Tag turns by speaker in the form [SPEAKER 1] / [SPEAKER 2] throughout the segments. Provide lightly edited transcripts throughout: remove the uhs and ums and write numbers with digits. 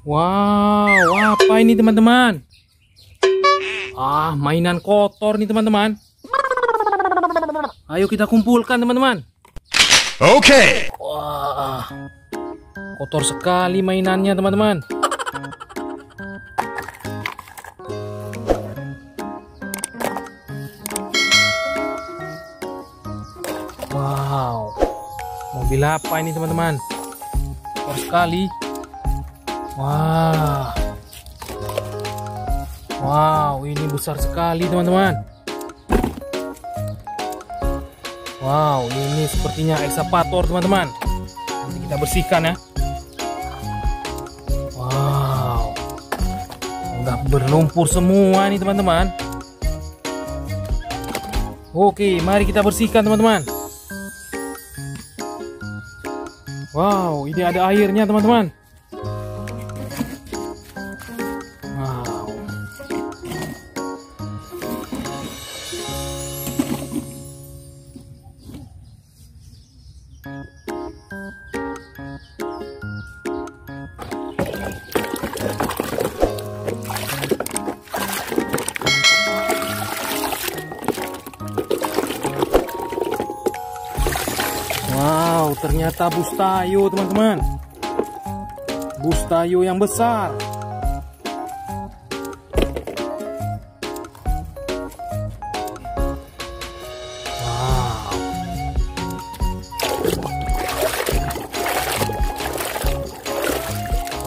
[SPEAKER 1] Wow, apa ini teman-teman? Ah, mainan kotor nih teman-teman. Ayo kita kumpulkan teman-teman.
[SPEAKER 2] Oke.
[SPEAKER 1] Wah, kotor sekali mainannya teman-teman. Wow, mobil apa ini teman-teman? Kotor sekali. Wah, wow, ini besar sekali teman-teman. Wow, ini sepertinya excavator teman-teman. Nanti kita bersihkan ya. Wow, udah berlumpur semua nih teman-teman. Oke, mari kita bersihkan teman-teman. Wow, ini ada airnya teman-teman. Wow. Wow, ternyata bus tayo teman-teman. Bus tayo yang besar. Wow.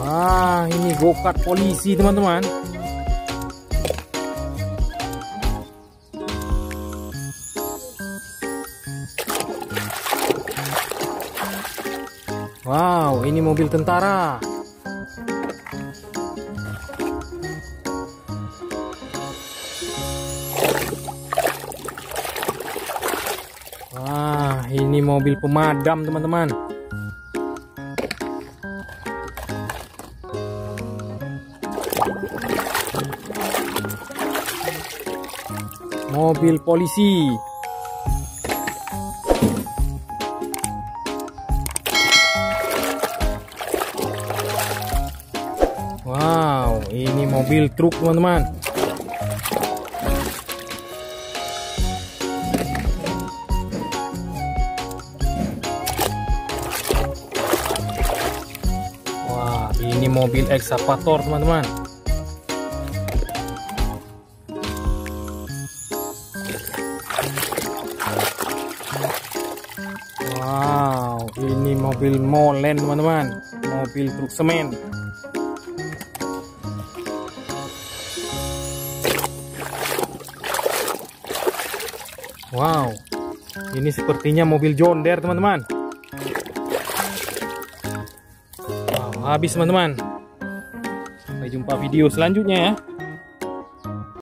[SPEAKER 1] Wah, ini go-kart polisi teman-teman. Wow, ini mobil tentara. Wah, ini mobil pemadam, teman-teman. Mobil polisi. Wow, ini mobil truk teman-teman. Wah, ini mobil excavator teman-teman. Wow, ini mobil molen teman-teman. Mobil truk semen. Wow, ini sepertinya mobil John Deere teman-teman. Wow, habis teman-teman. Sampai jumpa video selanjutnya ya.